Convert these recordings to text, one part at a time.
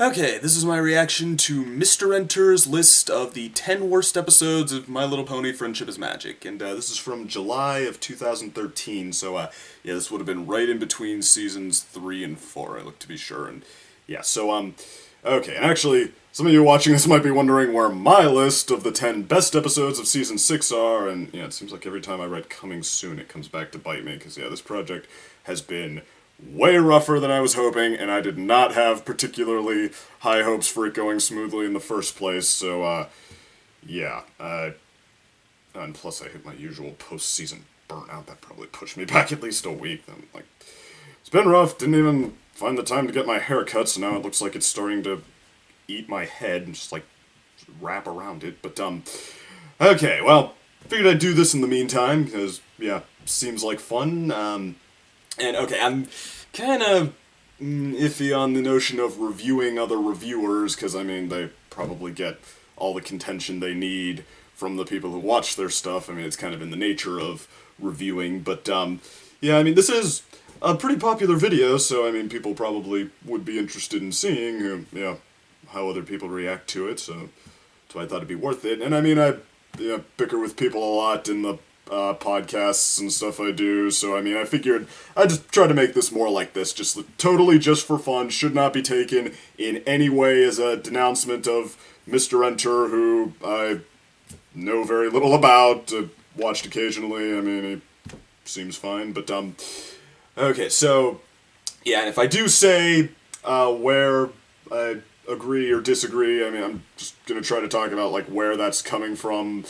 Okay, this is my reaction to Mr. Enter's list of the 10 worst episodes of My Little Pony Friendship is Magic. And this is from July of 2013, so yeah, this would have been right in between seasons 3 and 4, I look to be sure. And yeah, so, okay, and actually, some of you watching this might be wondering where my list of the 10 best episodes of season 6 are, and yeah, it seems like every time I write coming soon, it comes back to bite me, because yeah, this project has been way rougher than I was hoping, and I did not have particularly high hopes for it going smoothly in the first place, so, yeah, and plus I hit my usual post-season burnout. That probably pushed me back at least a week. I'm like, it's been rough, didn't even find the time to get my hair cut, so now it looks like it's starting to eat my head and just, like, wrap around it, but, okay, well, figured I'd do this in the meantime, because, yeah, seems like fun, and okay, I'm kind of iffy on the notion of reviewing other reviewers, because, I mean, they probably get all the contention they need from the people who watch their stuff. I mean, it's kind of in the nature of reviewing, but, yeah, I mean, this is a pretty popular video, so, I mean, people probably would be interested in seeing, yeah, how other people react to it, so I thought it'd be worth it. And, I mean, I bicker with people a lot in the podcasts and stuff I do, so I mean, I figured I'd just try to make this more like this, just totally just for fun, should not be taken in any way as a denouncement of Mr. Enter, who I know very little about, watched occasionally. I mean, he seems fine, but, okay, so, yeah, and if I do say, where I agree or disagree, I mean, I'm just gonna try to talk about, like, where that's coming from,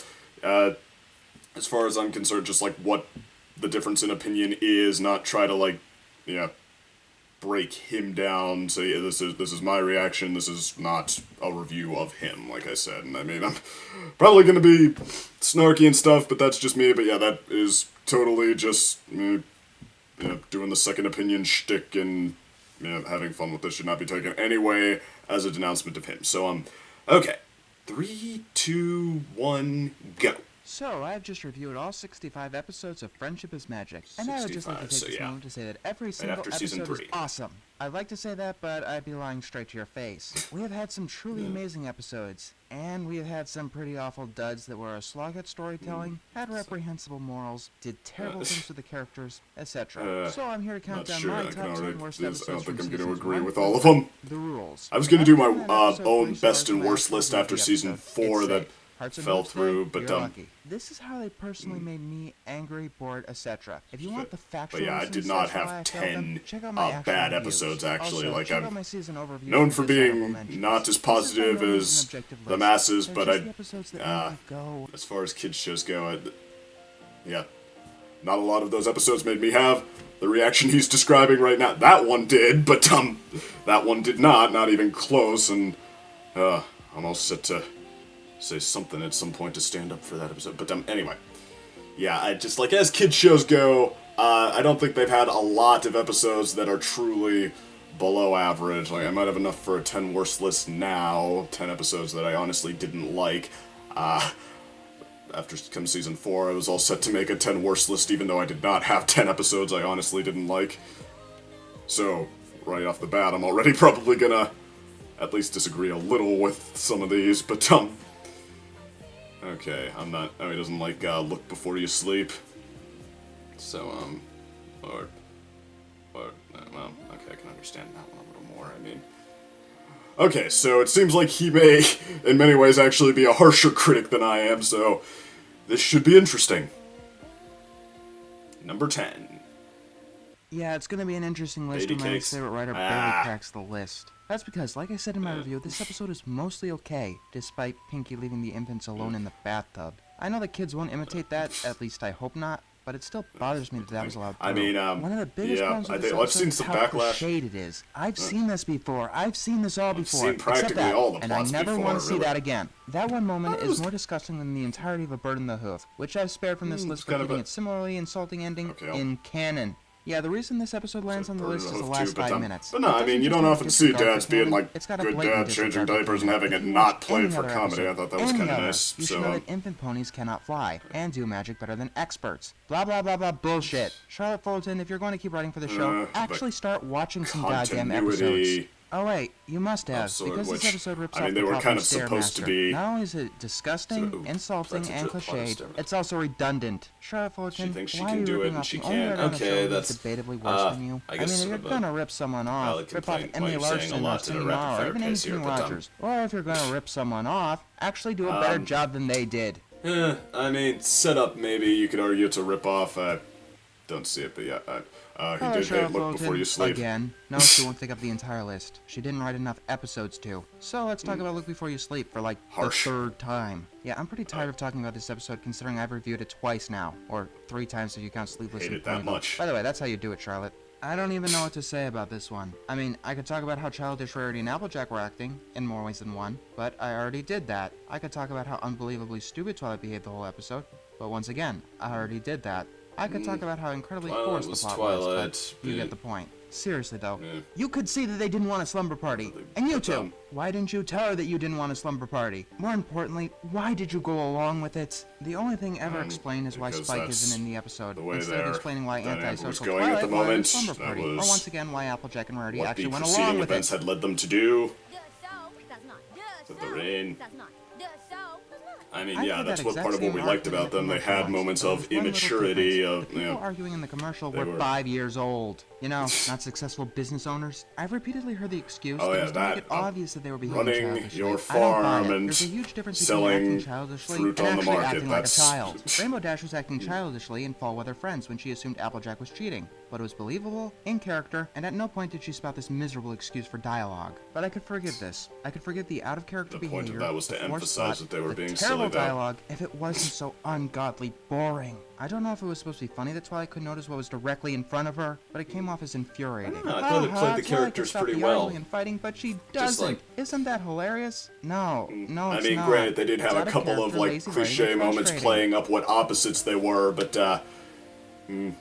as far as I'm concerned, just, like, what the difference in opinion is, not try to, like, yeah, break him down, say, yeah, this is my reaction, this is not a review of him, like I said, and I mean, I'm probably gonna be snarky and stuff, but that's just me, but yeah, that is totally just, you know, doing the second opinion shtick, and, you know, having fun with this, should not be taken anyway as a denouncement of him, so, okay, 3, 2, 1, go. So, I've just reviewed all 65 episodes of Friendship is Magic, and I would just like to take this moment to say that every single episode is awesome. I'd like to say that, but I'd be lying straight to your face. We have had some truly amazing episodes, and we have had some pretty awful duds that were a slog at storytelling, had reprehensible morals, did terrible things to the characters, etc. So I'm here to count down my top 10 worst episodes. I don't think from I'm going to seasons agree 1 with through all of them. The rules. I was going to do my own best best and worst list after season 4 that fell through, but this is how they personally made me angry, bored, etc. If you want the factual, but yeah, I did not have 10 bad episodes actually. Also, like I'm known for being not as positive as the masses, but as far as kids shows go, yeah, not a lot of those episodes made me have the reaction he's describing right now. That one did, but that one did not even close, and I'm all set to say something at some point to stand up for that episode. But anyway, yeah, I just, like, as kids shows go, I don't think they've had a lot of episodes that are truly below average. Like, I might have enough for a 10 worst list now, 10 episodes that I honestly didn't like. After come season 4, I was all set to make a 10 worst list, even though I did not have 10 episodes I honestly didn't like. So, right off the bat, I'm already probably gonna at least disagree a little with some of these, but, okay, I'm not, he doesn't like, Look Before You Sleep. So, well, okay, I can understand that one a little more, I mean. Okay, so it seems like he may, in many ways, actually be a harsher critic than I am, so this should be interesting. Number 10. Yeah, it's gonna be an interesting list when my least favorite writer barely cracks the list. That's because, like I said in my review, this episode is mostly okay, despite Pinky leaving the infants alone in the bathtub. I know the kids won't imitate that, at least I hope not, but it still bothers me that was allowed through. I mean, one of the biggest problems with this I've seen some how backlash. cliched it is. I've seen this before. I've seen this all before. I've seen practically all the plots and I never before, want to see really. that again. That one moment is more disgusting than the entirety of A Bird in the Hoof, which I've spared from this list for giving its similarly insulting ending in canon. Yeah, the reason this episode lands on the list is the last 5 minutes. But no, I mean, you don't often see dads being, like, good dads changing diapers and having it not played for comedy. I thought that was kind of nice. You should know that infant ponies cannot fly, and do magic better than experts. Blah, blah, blah, blah, bullshit. Charlotte Fullerton, if you're going to keep writing for the show, actually start watching some goddamn episodes. Oh wait, you must have, because this episode rips off the plot from Stairmaster. Not only is it disgusting, insulting, and cliched, it's also redundant. Charlotte Fullerton, why are you ripping off the only writer on the show that's debatably worse than you? I mean, if you're gonna rip someone off, rip off Emily Larson or Cindy Mauer, or even Amy King Rogers. Or if you're gonna rip someone off, actually do a better job than they did. I mean, set up maybe you could argue it's a rip-off. Don't see it, but yeah. He did Hey, Look Before You Sleep. Again. No, she won't take up the entire list. She didn't write enough episodes to. So let's talk about Look Before You Sleep for like the third time. Yeah, I'm pretty tired of talking about this episode considering I've reviewed it twice now. Or 3 times if you count Sleepless in that much. By the way, that's how you do it, Charlotte. I don't even know what to say about this one. I mean, I could talk about how childish Rarity and Applejack were acting, in more ways than one, but I already did that. I could talk about how unbelievably stupid Twilight behaved the whole episode, but once again, I already did that. I could talk about how incredibly forced the plot was, but you get the point. Seriously though, you could see that they didn't want a slumber party. And you too! Why didn't you tell her that you didn't want a slumber party? More importantly, why did you go along with it? The only thing ever explained is why Spike isn't in the episode, instead of explaining why antisocial Twilight wanted a slumber party, or once again why Applejack and Rarity actually went along with it. Events had led them to do. The rain. I mean, yeah, that's what part of what we liked about them. They had moments of immaturity, of, the people arguing in the commercial were 5 years old. You know, not successful business owners. I've repeatedly heard the excuse that was to make it obvious that they were behaving childishly. Your farm and there's a huge difference between acting childishly and actually acting like a child. Rainbow Dash was acting childishly in Fall Weather Friends when she assumed Applejack was cheating. But it was believable, in character, and at no point did she spout this miserable excuse for dialogue. But I could forgive this. I could forgive the out-of-character behavior, the point of that was to emphasize that they were being silly, dialogue, if it wasn't so ungodly boring. I don't know if it was supposed to be funny that Twilight couldn't notice what was directly in front of her, but it came off as infuriating. I thought it played the characters pretty well. And fighting, but she doesn't. Isn't that hilarious? No, it's not. I mean, granted, they did have a couple of, like, cliche moments playing up what opposites they were, but,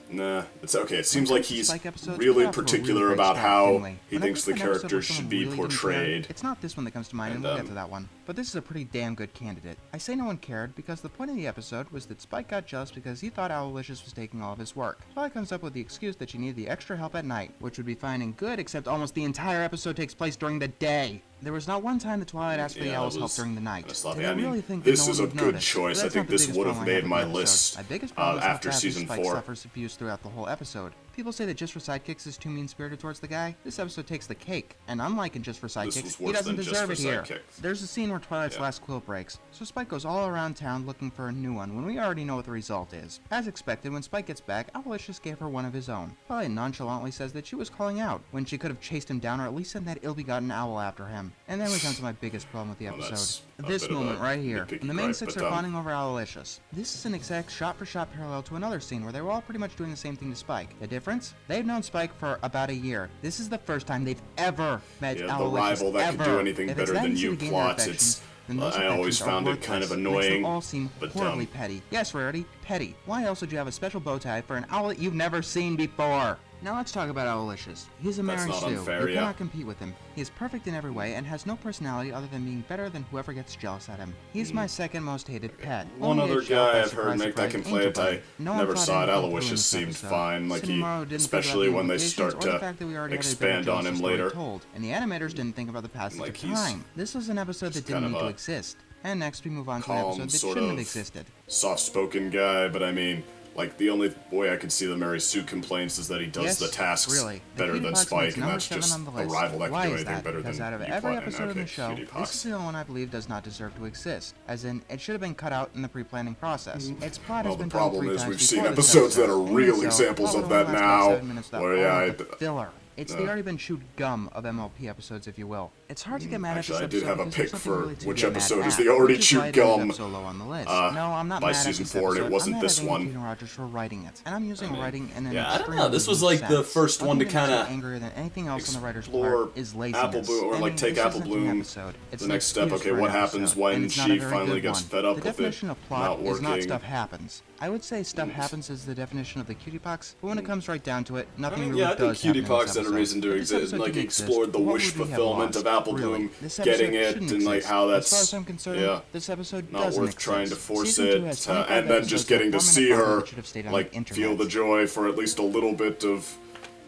nah, it's okay. It seems like he's really particular about how he thinks the characters should be portrayed. It's not this one that comes to mind, and we'll get to that one. But this is a pretty damn good candidate. I say no one cared because the point of the episode was that Spike got jealous because he thought Owlicious was taking all of his work. Twilight comes up with the excuse that she needed the extra help at night, which would be fine and good, except almost the entire episode takes place during the day. There was not one time that Twilight asked for the owl's help during the night. I mean, this is a good choice. I think this would have made my list after season 4. Spike suffers abuse throughout the whole episode. People say that Just for Sidekicks is too mean-spirited towards the guy. This episode takes the cake, and unlike in Just for Sidekicks, he doesn't deserve it here. There's a scene where Twilight's last quill breaks, so Spike goes all around town looking for a new one when we already know what the result is. As expected, when Spike gets back, Owlicious gave her one of his own. Twilight nonchalantly says that she was calling out, when she could have chased him down or at least sent that ill-begotten owl after him. And then we come to my biggest problem with the episode. This moment right here, when the main 6 are fawning over Owlicious. This is an exact shot-for-shot parallel to another scene where they were all pretty much doing the same thing to Spike. The difference? They've known Spike for about a year. This is the first time they've ever met Owlicious. The rival that could do anything better than you plot. I always found it kind of annoying, all seem horribly petty. Yes, Rarity, petty. Why else would you have a special bow tie for an owl that you've never seen before? Now let's talk about Owlicious. He's a Mary Sue. You cannot compete with him. He is perfect in every way and has no personality other than being better than whoever gets jealous at him. He's my second most hated pet. One other guy I've heard make that complaint, I never saw it. Aloysius seemed fine, like especially when they start to expand on him later. And the animators didn't think about the passage of time. This was an episode that didn't need to exist. And next we move on to an episode that shouldn't have existed. Soft-spoken guy, but I mean, like, the only way I could see the Mary Sue complaints is that he does the tasks better than Spike, and that's just a rival that can do anything better than out of every episode of the show, this is the only one I believe does not deserve to exist. As in, it should have been cut out in the pre-planning process. Its plot has been done 3 times before. The problem is we've seen episodes that are real examples of that now, where filler. It's the already been chewed gum of MLP episodes, if you will. It's hard to get mad at this episode. I did have a pick for which episode is the already chewed gum. No, I'm not by season 4, and it wasn't this one. Peter Rogers for writing it, and I'm using writing in an I don't know. This was like the first one to kind of angrier than anything else on the writer's part is laziness. Apple Bloom, or like take Apple Bloom. The next step. Okay, what happens when she finally gets fed up with it? The definition of plot is not stuff happens. I would say stuff happens is the definition of the cutie pox, but when it comes right down to it, nothing really does happen. I think cutie pox had a reason to exist, like explored the wish fulfillment of Apple Bloom getting it, and like how that's as far as I'm concerned, this episode not worth trying to force it, and then just getting to see her like feel the joy for at least a little bit of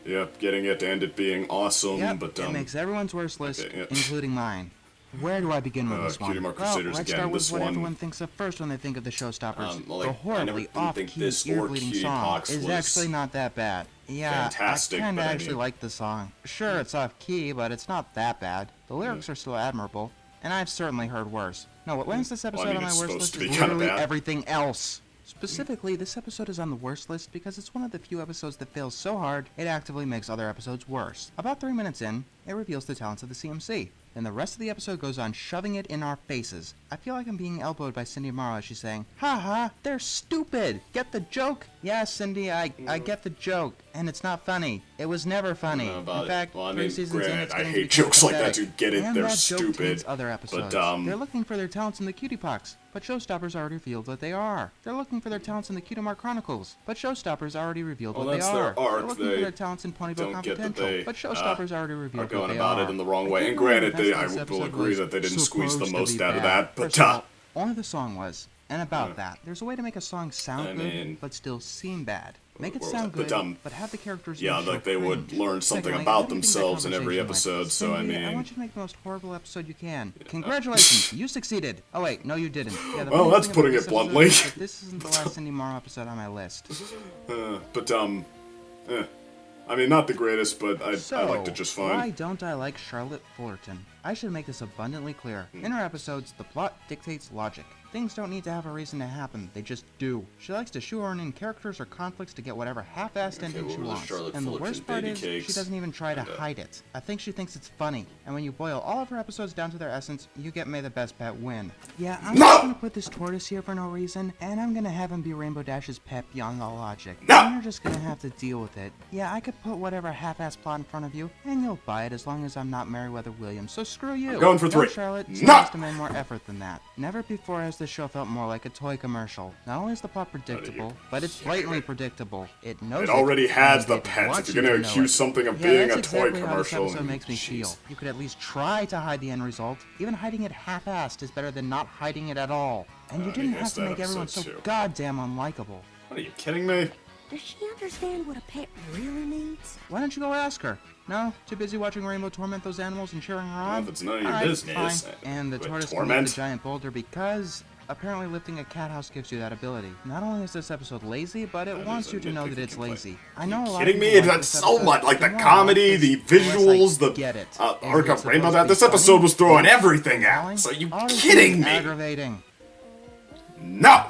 Yep, getting it and it being awesome, yep, but it makes everyone's worst list, including mine. Where do I begin with this one? Well, let's start with what everyone thinks of first when they think of the showstoppers. The horribly off-key, ear-bleeding song is actually not that bad. Yeah, fantastic, I kinda actually like the song. Sure, it's off-key, but it's not that bad. The lyrics are still admirable, and I've certainly heard worse. No, what lands this episode on my worst list is literally everything else. Specifically, this episode is on the worst list because it's one of the few episodes that fails so hard, it actively makes other episodes worse. About 3 minutes in, it reveals the talents of the CMC. Then the rest of the episode goes on shoving it in our faces. I feel like I'm being elbowed by Cindy Morrow as she's saying, haha, they're stupid! Get the joke? Yeah, Cindy, I get the joke. And it's not funny. It was never funny. In fact, well, I mean, granted, I hate jokes like that, dude. Get it? And they're that stupid. Joke taints other episodes. They're looking for their talents in the Cutie Pox, but Showstoppers already revealed what they are. They're looking for their talents in the Cutemark Chronicles, but Showstoppers already revealed what they are. They're looking for their talents in Ponyville Confidential, but Showstoppers already revealed what they are. Going about it in the wrong way, and granted, I will agree that they didn't squeeze the most out of that, but only the song was. And about that, there's a way to make a song sound good, but still seem bad. Make it sound good, but have the characters like they would learn something about themselves in every episode, so I mean... I want you to make the most horrible episode you can. Congratulations, you succeeded! Oh wait, no you didn't. Yeah, well, that's putting it bluntly. This isn't the last Cindy Morrow episode on my list. I mean, not the greatest, but I liked it just fine. Why don't I like Charlotte Fullerton? I should make this abundantly clear. In her episodes, the plot dictates logic. Things don't need to have a reason to happen, they just do. She likes to shoehorn in characters or conflicts to get whatever half-assed ending she wants. And the worst part is, she doesn't even try to hide it. I think she thinks it's funny, and when you boil all of her episodes down to their essence, you get May the Best Pet win. Yeah, I'm just gonna put this tortoise here for no reason, and I'm gonna have him be Rainbow Dash's pet beyond all logic. And you're just gonna have to deal with it. Yeah, I could put whatever half-assed plot in front of you, and you'll buy it as long as I'm not Meriwether Williams, so screw you. I'm going for 3. No, Charlotte, she has to make more effort than that. Never before has the show felt more like a toy commercial. Not only is the plot predictable, but it's blatantly predictable. It knows it already has the pets. If you're gonna accuse something of being a toy commercial, how this episode makes me feel. You could at least try to hide the end result. Even hiding it half-assed is better than not hiding it at all. And you didn't have to make everyone so goddamn unlikable. What, are you kidding me? Does she understand what a pet really needs? Why don't you go ask her? No? Too busy watching Rainbow torment those animals and cheering her on? Well, if it's none of your business. Fine. And the tortoise can lift a giant boulder because... apparently lifting a cat house gives you that ability. Not only is this episode lazy, but it wants you to know that it's lazy. I know a lot of people kidding me? That's so much. Like the comedy, the visuals, the arc of Rainbow. This episode was throwing everything out. So you kidding me? Aggravating. No!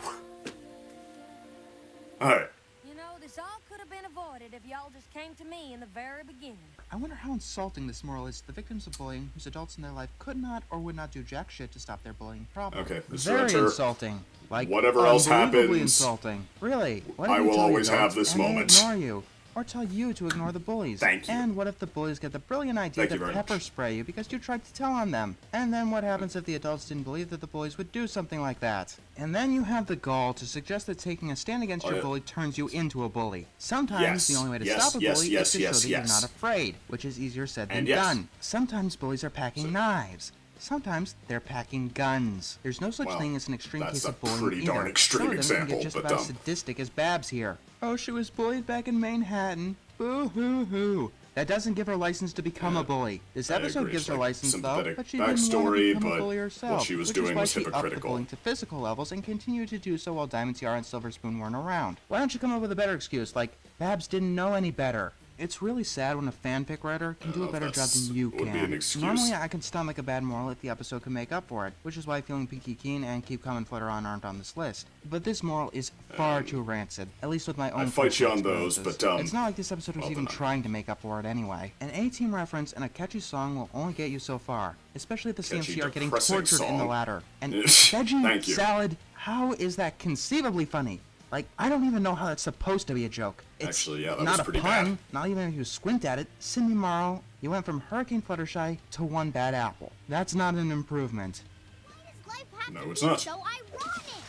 Alright. You know, this all could have been avoided if y'all just came to me in the very beginning. I wonder how insulting this moral is to the victims of bullying whose adults in their life could not or would not do jack shit to stop their bullying problem. Okay, very insulting. Like, whatever else happens, insulting. Really? I will always have this moment. Ignore you. Or tell you to ignore the bullies. Thank you. And what if the bullies get the brilliant idea to pepper spray you because you tried to tell on them? And then what happens if the adults didn't believe that the bullies would do something like that? And then you have the gall to suggest that taking a stand against your bully turns you into a bully. Sometimes the only way to stop a bully is to show that you're not afraid, which is easier said than done. Sometimes bullies are packing knives. Sometimes they're packing guns. There's no such thing as an extreme case of bullying pretty darn extreme example, can get just about as sadistic as Babs here. Oh, she was bullied back in Manhattan. Boo-hoo-hoo. That doesn't give her license to become a bully. This episode gives her license, though, but she didn't want to become a bully herself, what she was doing was hypocritical. Upped the bullying to physical levels and continued to do so while Diamond Tiara and Silver Spoon weren't around. Why don't you come up with a better excuse, like, Babs didn't know any better? It's really sad when a fanfic writer can do a better job than you can. Normally, I can stomach a bad moral if the episode can make up for it, which is why Feeling Pinky Keen and Keep Coming Flutter On aren't on this list. But this moral is far too rancid, at least with my own. I fight you on those, but it's not like this episode was even trying to make up for it anyway. An A-Team reference and a catchy song will only get you so far, especially if the CMC are getting tortured in the latter. And veggie salad, how is that conceivably funny? Like, I don't even know how that's supposed to be a joke. It's actually, yeah, that not was pretty bad. Not even if you squint at it. Cindy Morrow, you went from Hurricane Fluttershy to One Bad Apple. That's not an improvement. Why does life have no, to it's be not. so ironic?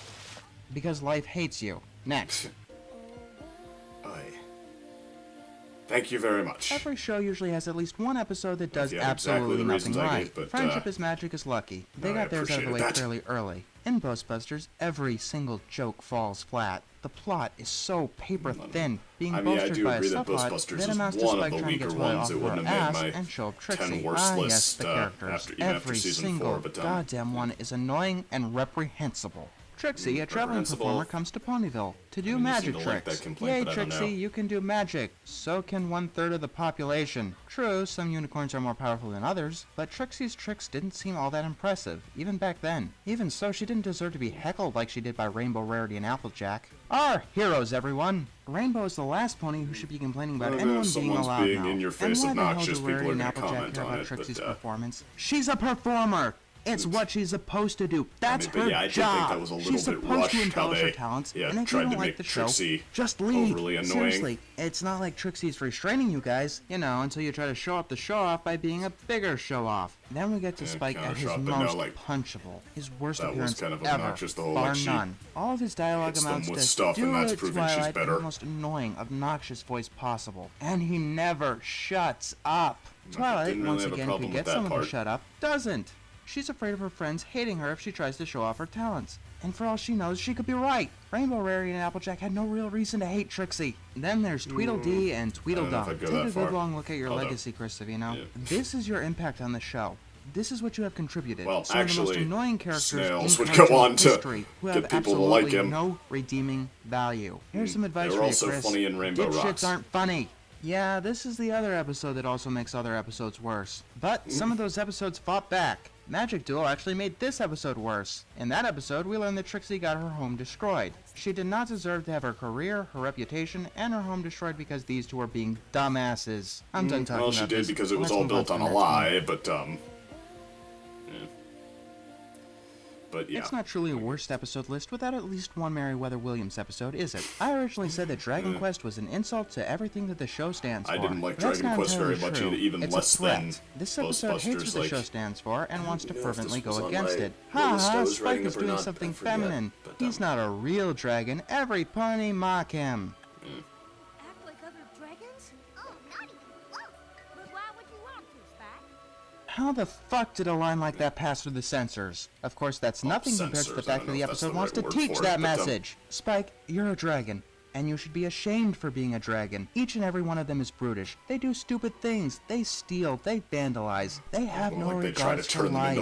Because life hates you. Next. Thank you very much. Every show usually has at least one episode that does absolutely nothing right. Friendship is Magic is lucky. They got theirs out of the way fairly early. In Ghostbusters, every single joke falls flat. The plot is so paper thin, being bolstered by a subplot that amounts to Spike trying to get toy off her ass and show up Trixie. Yes, the characters. Every single goddamn one is annoying and reprehensible. Trixie, a traveling performer, comes to Ponyville to do magic tricks. Yay, Trixie, you can do magic. So can 1/3 of the population. True, some unicorns are more powerful than others, but Trixie's tricks didn't seem all that impressive, even back then. Even so, she didn't deserve to be heckled like she did by Rainbow, Rarity, and Applejack. Our heroes, everyone! Rainbow is the last pony who should be complaining about anyone being allowed now. In your face and why the hell obnoxious, do Rarity and Applejack care about Trixie's performance? She's a performer! It's what she's supposed to do. That's her job. She's supposed to embellish her talents, and if you don't like the show, just leave. Seriously, it's not like Trixie's restraining you guys, you know, until you try to show up the show-off by being a bigger show-off. Then we get to Spike at his most punchable, his worst appearance ever, bar none. All of his dialogue amounts to do it, Twilight, in the most annoying, obnoxious voice possible. And he never shuts up. Twilight, once again, can get someone to shut up, doesn't. She's afraid of her friends hating her if she tries to show off her talents. And for all she knows, she could be right. Rainbow, Rarity, and Applejack had no real reason to hate Trixie. Then there's Tweedledee and Tweedledum. Take a good long look at your legacy, Chris Savino. Yeah. This is your impact on the show. This is what you have contributed. Well, some actually, of the most annoying characters in would go on to history who have get people to like him. No redeeming value. Here's some advice for you, Chris. They were also funny in Rainbow Rocks. Dipshits aren't funny. Yeah, this is the other episode that also makes other episodes worse. But some of those episodes fought back. Magic Duel actually made this episode worse. In that episode, we learned that Trixie got her home destroyed. She did not deserve to have her career, her reputation, and her home destroyed because these two were being dumbasses. I'm done talking about this. Well, she did because it was all built on a lie, but, But yeah. It's not truly a worst episode list without at least one Meriwether Williams episode, is it? I originally said that Dragon Quest was an insult to everything that the show stands for. I didn't like Dragon Quest very much, even less than this episode hates what the show stands for and wants to fervently go against it. Ha ha, Spike is doing something feminine. He's not a real dragon. Every pony mock him. Act like other dragons? Oh, not even close. But why would you want to, Spike? How the fuck did a line like that pass through the censors? Of course, that's nothing compared to the fact that the episode wants to teach that message. Spike, you're a dragon, and you should be ashamed for being a dragon. Each and every one of them is brutish. They do stupid things. They steal. They vandalize. They have no regards for life.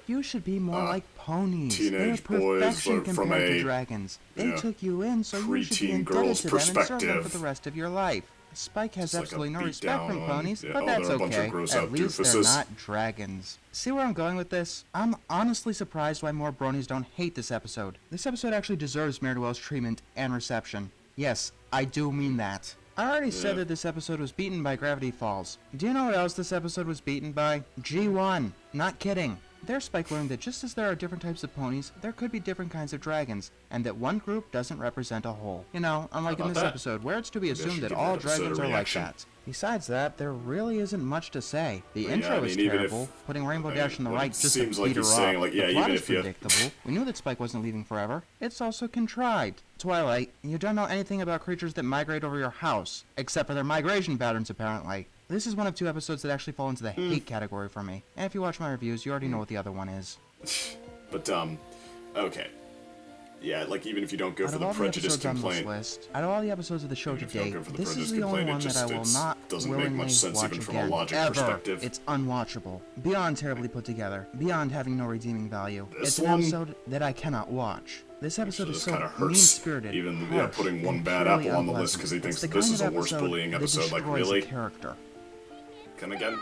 You should be more like ponies. They're perfection compared to dragons. They took you in, so you should be indebted to them and serve them for the rest of your life. Spike has absolutely no respect for ponies, but that's okay. At least they're not dragons. See where I'm going with this? I'm honestly surprised why more bronies don't hate this episode. This episode actually deserves Meriwether's treatment and reception. Yes, I do mean that. I already said that this episode was beaten by Gravity Falls. Do you know what else this episode was beaten by? G1. Not kidding. There, Spike learned that just as there are different types of ponies, there could be different kinds of dragons, and that one group doesn't represent a whole. You know, unlike in this episode, where it's to be assumed that all dragons are like that. Besides that, there really isn't much to say. The intro is terrible, putting Rainbow Dash on the right just to beat her up. The plot is predictable. We knew that Spike wasn't leaving forever. It's also contrived. Twilight, you don't know anything about creatures that migrate over your house, except for their migration patterns, apparently. This is one of two episodes that actually fall into the hate category for me. And if you watch my reviews, you already know what the other one is. But, okay. Yeah, like, even if you don't go for the prejudice complaint... Out of all the episodes of the show to date, this is the only one that I will not willingly watch again, ever. It's unwatchable. Beyond terribly put together. Beyond having no redeeming value. It's an episode that I cannot watch. This episode is so mean-spirited, even putting one bad apple on the list because he thinks this is a worse bullying episode. Like, really? Come again?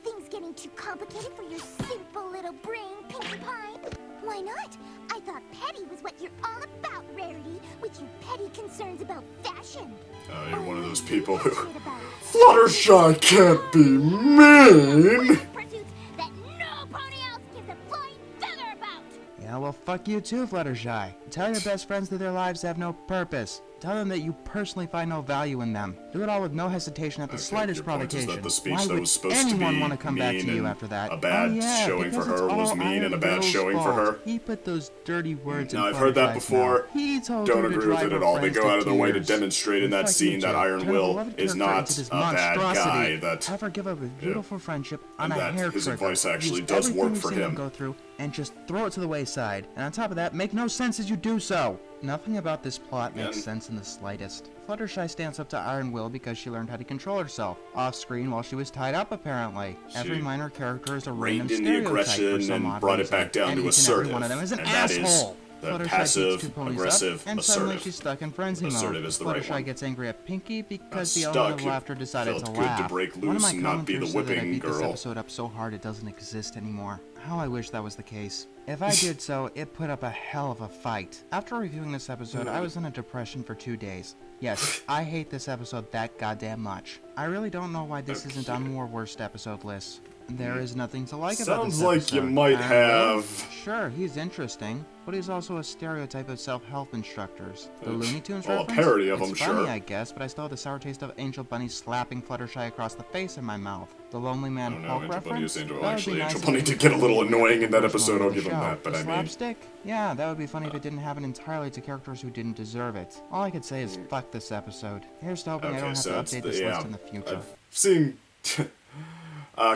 Things getting too complicated for your simple little brain, Pinkie Pie. Why not? I thought petty was what you're all about, Rarity, with your petty concerns about fashion. Oh, you're one of those people who... Fluttershy can't be mean! Pursuits that no pony else gives a flying feather about! Yeah, well, fuck you too, Fluttershy. Tell your best friends that their lives have no purpose. Tell them that you personally find no value in them. Do it all with no hesitation at the slightest provocation. That the speech Why that would was supposed anyone to be want to come back to mean you and after that? a bad showing for her was mean and a bad showing for her? He put those dirty words in Now, I've heard that before. Don't agree with it at all. They go out of their way to demonstrate in that scene that Iron Will is not a bad guy. That ever give up a beautiful friendship on and a hair that his trigger. advice actually Use does work everything for you've seen him. Go through and just throw it to the wayside. And on top of that, make no sense as you do so. Nothing about this plot makes sense in the slightest. Fluttershy stands up to Iron Will because she learned how to control herself, off-screen while she was tied up apparently. Every minor character is a random reined in the stereotype for aggression some and odd brought it reason. back down and to each and every assertive. one of them is an And that is asshole. the Fluttershy passive, beats two ponies aggressive, up, and suddenly assertive. she's stuck in frenzy mode. Assertive is the right Fluttershy one. gets angry at Pinky because the Stuck. element of laughter decided Felt to good to laugh. break One of loose my and not be the commenters said that I whipping beat this girl. episode up so hard it doesn't exist anymore. How I wish that was the case. If I did so, it put up a hell of a fight. After reviewing this episode, I was in a depression for 2 days. Yes, I hate this episode that goddamn much. I really don't know why this isn't on more worst episode lists. There is nothing to like about this Sounds like episode. you might have. Sure, he's interesting, but he's also a stereotype of self-help instructors. The Looney Tunes Well, a reference? parody of It's them, funny, sure. I guess, but I still have the sour taste of Angel Bunny slapping Fluttershy across the face in my mouth. The Lonely Man Oh, no, Hulk Angel Bunny reference? is Angel. That would be Actually, nice Angel if Bunny it did was get a little really annoying in that personal episode, to I'll the give him show. that, but The I mean... slapstick? Yeah, that would be funny if it didn't happen entirely to characters who didn't deserve it. All I could say is fuck this episode. Here's to hoping I don't have to update this list in the future. I've seen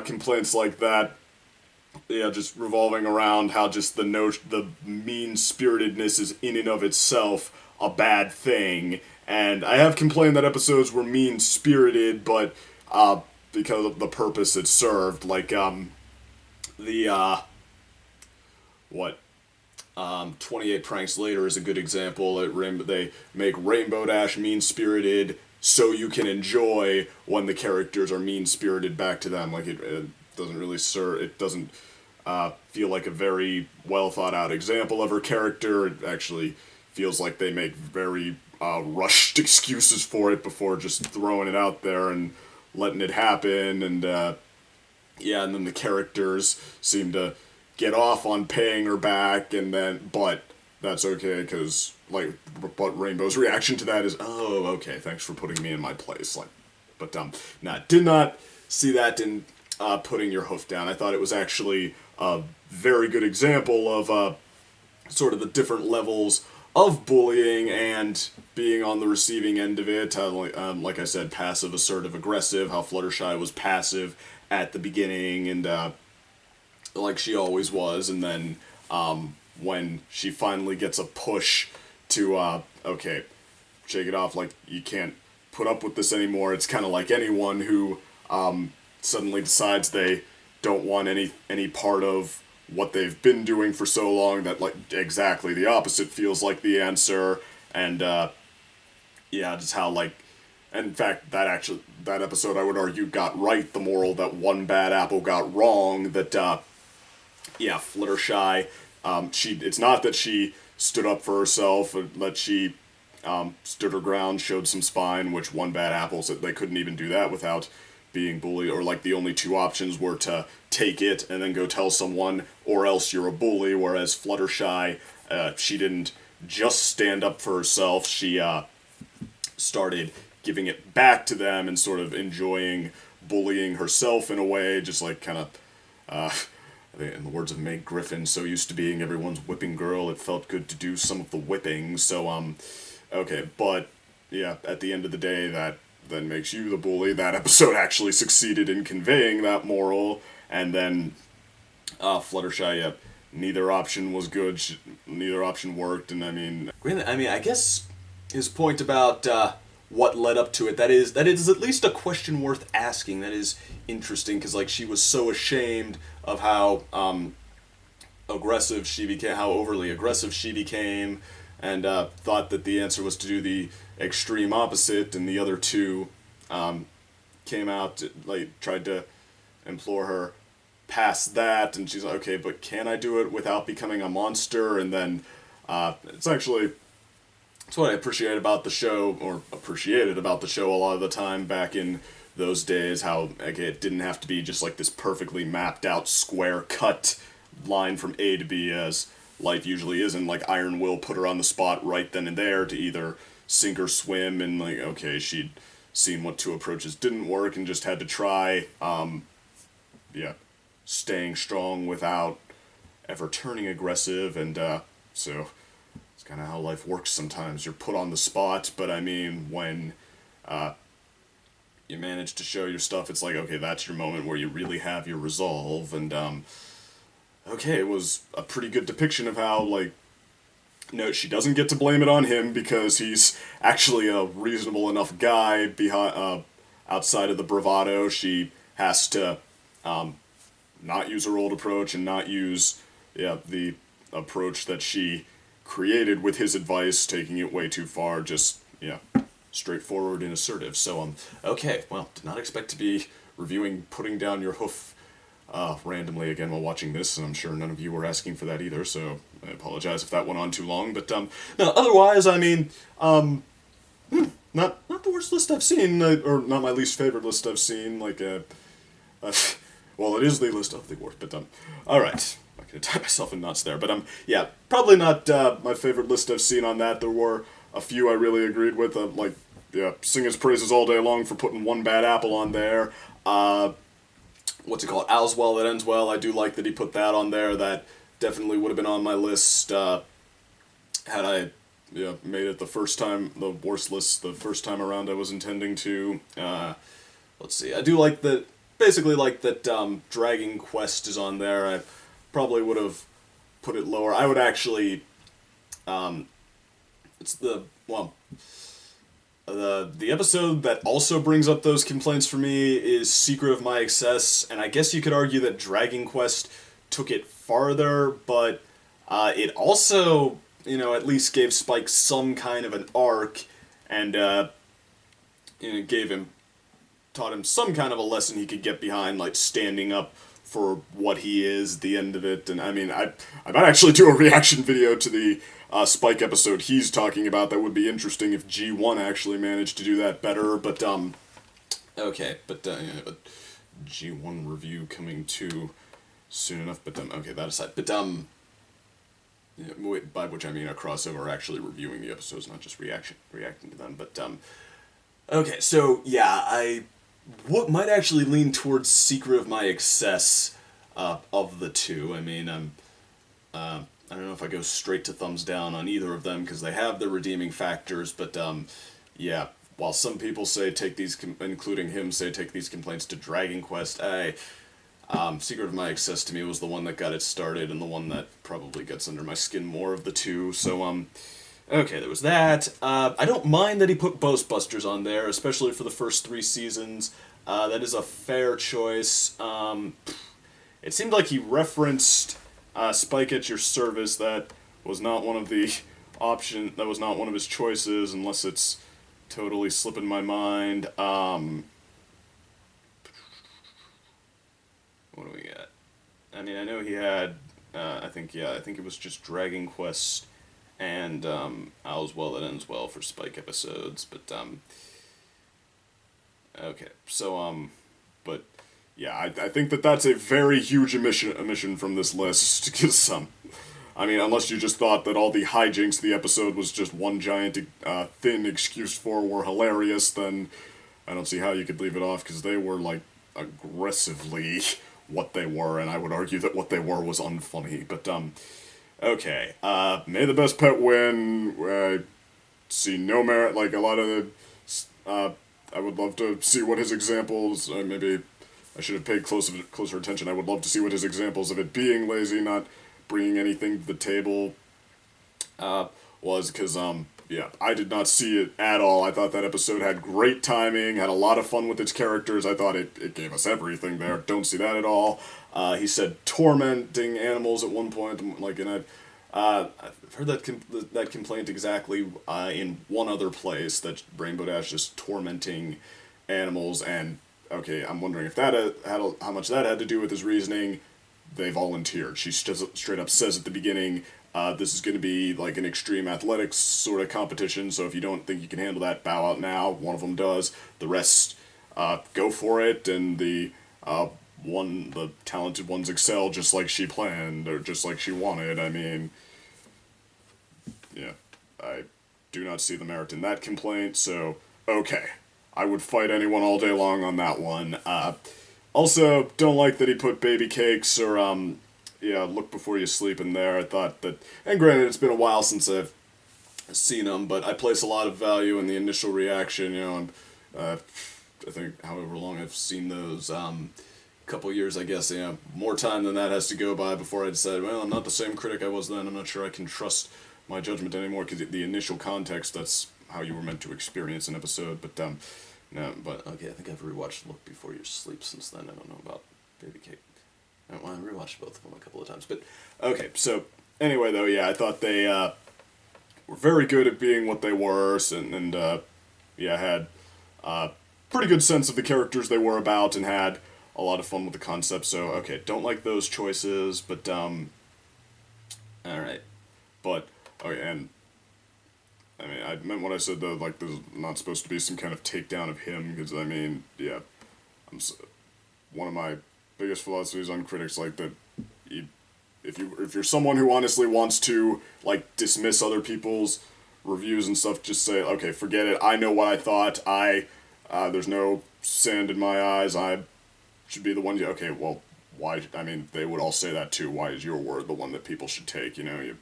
complaints like that. Yeah, just revolving around how just the mean-spiritedness is in and of itself a bad thing. And I have complained that episodes were mean-spirited, but because of the purpose it served, like 28 Pranks Later is a good example. They make Rainbow Dash mean-spirited so you can enjoy when the characters are mean-spirited back to them. Like, it doesn't really serve... It doesn't feel like a very well-thought-out example of her character. It actually feels like they make very rushed excuses for it before just throwing it out there and letting it happen. And, yeah, and then the characters seem to get off on paying her back, and then... But that's okay, because, like, but Rainbow's reaction to that is, oh, okay, thanks for putting me in my place. Like, but, did not see that in putting your hoof down. I thought it was actually a very good example of sort of the different levels of bullying and being on the receiving end of it. Like I said, passive, assertive, aggressive, how Fluttershy was passive at the beginning, and like she always was, and then when she finally gets a push to, okay, shake it off, like, you can't put up with this anymore. It's kind of like anyone who suddenly decides they don't want any part of what they've been doing for so long, that, like, exactly the opposite feels like the answer. And yeah, just how, like, and in fact, that episode, I would argue, got right the moral that one bad apple got wrong. That yeah, Fluttershy, it's not that she stood up for herself, or that she stood her ground, showed some spine, which one bad apple said they couldn't even do that without being bullied, or like the only two options were to take it and then go tell someone, or else you're a bully. Whereas Fluttershy, she didn't just stand up for herself, she started giving it back to them and sort of enjoying bullying herself in a way, just like kind of, I think in the words of Meg Griffin, so used to being everyone's whipping girl, it felt good to do some of the whipping. So, okay, but yeah, at the end of the day, that then makes you the bully. That episode actually succeeded in conveying that moral, and then Fluttershy, yeah, neither option was good, neither option worked, and I mean, I guess his point about what led up to it, that is at least a question worth asking. That is interesting, because, like, she was so ashamed of how aggressive she became, how overly aggressive she became, and thought that the answer was to do the extreme opposite, and the other two came out, like, tried to implore her past that, and she's like, okay, but can I do it without becoming a monster? And then it's what I appreciated about the show a lot of the time back in those days, how, okay, it didn't have to be just like this perfectly mapped out square cut line from A to B, as life usually isn't. Like, Iron Will put her on the spot right then and there to either sink or swim, and like, okay, she'd seen what 2 approaches didn't work and just had to try, staying strong without ever turning aggressive, and so it's kind of how life works sometimes. You're put on the spot, but I mean, when you manage to show your stuff, it's like, okay, that's your moment where you really have your resolve, and okay, it was a pretty good depiction of how, like, no, she doesn't get to blame it on him because he's actually a reasonable enough guy behind, outside of the bravado. She has to not use her old approach and not use the approach that she created with his advice, taking it way too far, just, straightforward and assertive. So, okay, well, did not expect to be reviewing Putting Down Your Hoof randomly again while watching this, and I'm sure none of you were asking for that either, so I apologize if that went on too long, but, no, otherwise, I mean, not the worst list I've seen, or not my least favorite list I've seen, like, well, it is the list of the worst, but, alright, I'm not gonna tie myself in knots there, but, yeah, probably not, my favorite list I've seen on that. There were a few I really agreed with, like, sing his praises all day long for putting One Bad Apple on there, what's it called, All's Well That Ends Well. I do like that he put that on there. That definitely would have been on my list had I made it the first time, the worst list the first time around I was intending to. Let's see, I do like that, basically like that Dragon Quest is on there. I probably would have put it lower. I would actually, it's the episode that also brings up those complaints for me is Secret of My Excess, and I guess you could argue that Dragon Quest took it farther, but it also, at least gave Spike some kind of an arc, and taught him some kind of a lesson he could get behind, like standing up for what he is, the end of it. And I mean, I might actually do a reaction video to the Spike episode he's talking about. That would be interesting if G1 actually managed to do that better, but okay, but G1 review coming too soon enough, but okay, that aside, but by which I mean a crossover, actually reviewing the episodes, not just reacting to them, but okay, so yeah, might actually lean towards Secret of My Excess of the two. I mean, I don't know if I go straight to thumbs down on either of them, because they have their redeeming factors, but yeah, while some people say including him, say take these complaints to Dragon Quest, Secret of My Excess to me was the one that got it started, and the one that probably gets under my skin more of the two, so okay, there was that. I don't mind that he put Ghostbusters on there, especially for the first 3 seasons. That is a fair choice. It seemed like he referenced Spike at Your Service. That was not one of the that was not one of his choices, unless it's totally slipping my mind. What do we got? I mean, I know he had, I think it was just Dragon Quest and All's Well That Ends Well for Spike episodes, but okay, so but yeah, I think that's a very huge omission from this list, because I mean, unless you just thought that all the hijinks of the episode was just one giant thin excuse for were hilarious, then I don't see how you could leave it off, because they were like aggressively what they were, and I would argue that what they were was unfunny, but okay, May the Best Pet win. I see no merit, like a lot of the, I would love to see what his examples, maybe I should have paid closer attention. I would love to see what his examples of it being lazy, not bringing anything to the table, was, because, yeah, I did not see it at all. I thought that episode had great timing, had a lot of fun with its characters. I thought it gave us everything there. Don't see that at all. He said tormenting animals at one point, like, and I've heard that complaint exactly in one other place, that Rainbow Dash just tormenting animals, and okay, I'm wondering if that how much that had to do with his reasoning. They volunteered. She straight up says at the beginning, this is going to be like an extreme athletics sort of competition, so if you don't think you can handle that, bow out now. One of them does. The rest go for it, and the talented ones excel just like she planned, or just like she wanted. I mean, yeah, do not see the merit in that complaint, so, okay. I would fight anyone all day long on that one. Also, don't like that he put baby cakes or, yeah, look before you sleep in there. I thought that, and granted, it's been a while since I've seen them, but I place a lot of value in the initial reaction, you know, and, I think however long I've seen those, couple years, I guess, yeah, more time than that has to go by before I decide, well, I'm not the same critic I was then, I'm not sure I can trust my judgment anymore, because the initial context, that's how you were meant to experience an episode, but, no, but, okay, I think I've rewatched Look Before You Sleep since then, I don't know about Baby Cake. Well, I rewatched both of them a couple of times, but, okay, so, anyway, though, yeah, I thought they, were very good at being what they were, and yeah, had a pretty good sense of the characters they were about, and had a lot of fun with the concept, so, okay, don't like those choices, but, alright, but, okay, and, I mean, I meant what I said, though, like, there's not supposed to be some kind of takedown of him, because, I mean, yeah, one of my biggest philosophies on critics, like, that, if you're someone who honestly wants to, like, dismiss other people's reviews and stuff, just say, okay, forget it, I know what I thought, there's no sand in my eyes, I should be the one, okay, well, why, I mean, they would all say that too, why is your word the one that people should take, you know,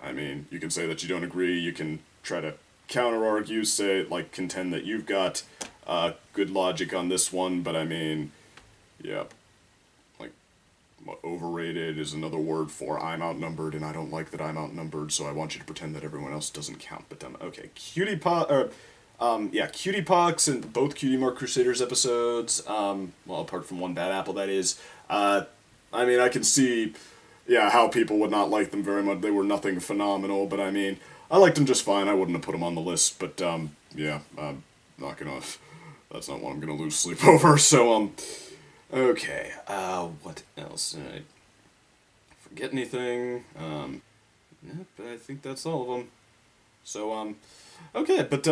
I mean, you can say that you don't agree, you can try to counter-argue, say, like, contend that you've got, good logic on this one, but I mean, yeah, like, overrated is another word for I'm outnumbered, and I don't like that I'm outnumbered, so I want you to pretend that everyone else doesn't count, but, okay, Cutie Pox and both Cutie Mark Crusaders episodes, well, apart from one bad apple, that is, I mean, I can see, yeah, how people would not like them very much. They were nothing phenomenal, but I mean, I liked them just fine. I wouldn't have put them on the list, but, yeah, I'm not gonna, that's not what I'm gonna lose sleep over, so, okay, what else? Did I forget anything? Nope, I think that's all of them. So, okay, but,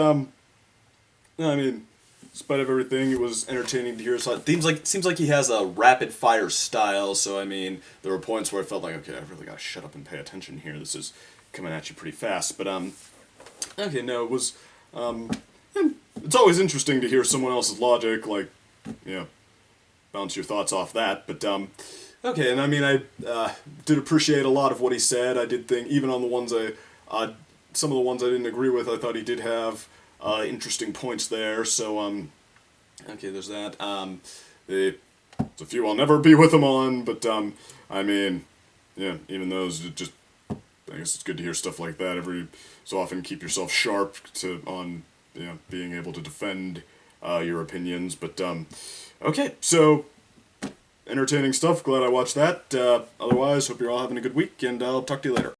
I mean, despite of everything, it was entertaining to hear. So it seems like he has a rapid fire style. So I mean, there were points where I felt like, okay, I really gotta shut up and pay attention here. This is coming at you pretty fast. But okay, no, it was. It's always interesting to hear someone else's logic, like, yeah, bounce your thoughts off that. But okay, and I mean, I did appreciate a lot of what he said. I did think, even on the ones some of the ones I didn't agree with, I thought he did have. Interesting points there, so, okay, there's that, there's a few I'll never be with him on, but, I mean, yeah, even those, just, I guess it's good to hear stuff like that every so often, keep yourself sharp on, you know, being able to defend, your opinions, but, okay, so, entertaining stuff, glad I watched that, otherwise, hope you're all having a good week, and I'll talk to you later.